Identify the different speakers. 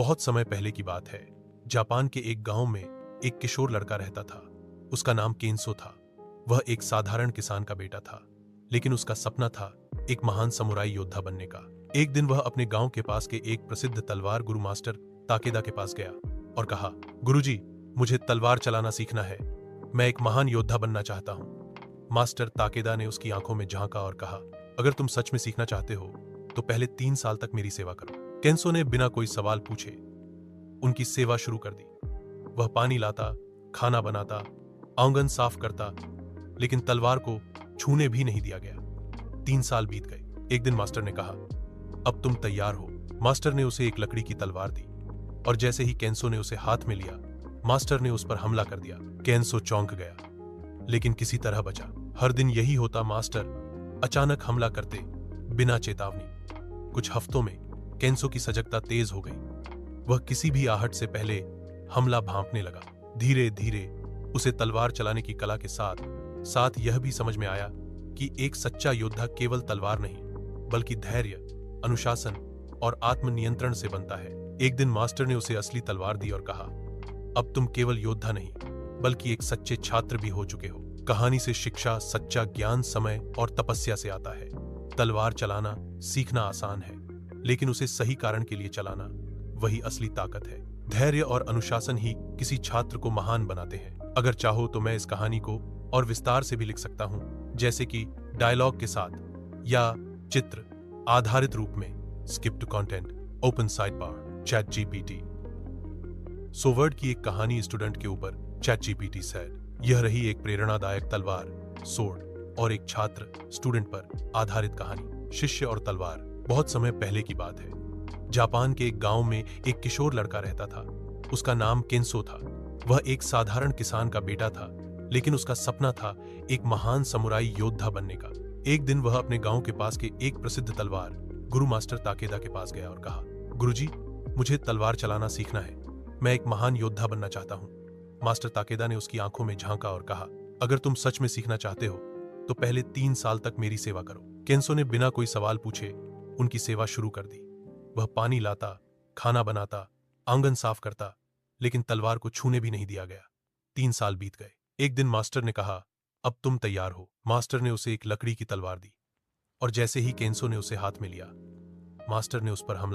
Speaker 1: बहुत समय पहले की बात है। जापान के एक गांव में एक किशोर लड़का रहता था। उसका नाम केंसो था। वह एक साधारण किसान का बेटा था, लेकिन उसका सपना था एक महान समुराई योद्धा बनने का। एक दिन वह अपने गांव के पास के एक प्रसिद्ध तलवार गुरु मास्टर ताकेदा के पास गया और कहा, गुरुजी, मुझे तलवार चलाना सीखना है। मैं एक महान योद्धा बनना चाहता हूँ। मास्टर ताकेदा ने उसकी आंखों में झांका और कहा, अगर तुम सच में सीखना चाहते हो तो पहले 3 साल तक मेरी सेवा करो। केंसो ने बिना कोई सवाल पूछे उनकी सेवा शुरू कर दी। वह पानी लाता, खाना बनाता, आंगन साफ करता, लेकिन तलवार को छूने भी नहीं दिया गया। 3 साल बीत गए। एक दिन मास्टर ने कहा, अब तुम तैयार हो। मास्टर ने उसे एक लकड़ी की तलवार दी और जैसे ही केंसो ने उसे हाथ में लिया, मास्टर ने उस पर हमला कर दिया। केंसो चौंक गया, लेकिन किसी तरह बचा। हर दिन यही होता। मास्टर अचानक हमला करते बिना चेतावनी। कुछ हफ्तों में केंसो की सजगता तेज हो गई। वह किसी भी आहट से पहले हमला भांपने लगा। धीरे धीरे उसे तलवार चलाने की कला के साथ साथ यह भी समझ में आया कि एक सच्चा योद्धा केवल तलवार नहीं, बल्कि धैर्य, अनुशासन और आत्मनियंत्रण से बनता है। एक दिन मास्टर ने उसे असली तलवार दी और कहा, अब तुम केवल योद्धा नहीं, बल्कि एक सच्चे छात्र भी हो चुके हो। कहानी से शिक्षा, सच्चा ज्ञान समय और तपस्या से आता है। तलवार चलाना सीखना आसान है, लेकिन उसे सही कारण के लिए चलाना वही असली ताकत है। धैर्य और अनुशासन ही किसी छात्र को महान बनाते हैं। अगर चाहो तो मैं इस कहानी को और विस्तार से भी लिख सकता हूं, जैसे कि डायलॉग के साथ या चित्र आधारित रूप में। Skip to content, open sidebar, ChatGPT. So word की एक कहानी स्टूडेंट के ऊपर चैट जीपीटी सेड। यह रही एक प्रेरणादायक तलवार, सोर्ड और एक छात्र स्टूडेंट पर आधारित कहानी, शिष्य और तलवार। बहुत समय पहले की बात है। जापान के एक गांव में एक किशोर लड़का रहता था। उसका नाम केंसो था। वह एक साधारण किसान का बेटा था, लेकिन उसका सपना था एक महान समुराई योद्धा बनने का। एक दिन वह अपने गांव के पास के एक प्रसिद्ध तलवार गुरु मास्टर ताकेदा के पास गया और कहा, गुरुजी, मुझे तलवार चलाना सीखना है। मैं एक महान योद्धा बनना चाहता हूँ। मास्टर ताकेदा ने उसकी आंखों में झांका और कहा, अगर तुम सच में सीखना चाहते हो तो पहले 3 साल तक मेरी सेवा करो। केंसो ने बिना कोई सवाल पूछे उनकी सेवा शुरू कर दी। वह पानी लाता, खाना बनाता, आंगन साफ करता, लेकिन तलवार को छूने भी नहीं दिया गया। 3 साल बीत गए। एक दिन मास्टर ने कहा, अब तुम तैयार हो। मास्टर ने उसे एक लकड़ी की तलवार दी और जैसे ही केंसो ने उसे हाथ में लिया, मास्टर ने उस पर हमला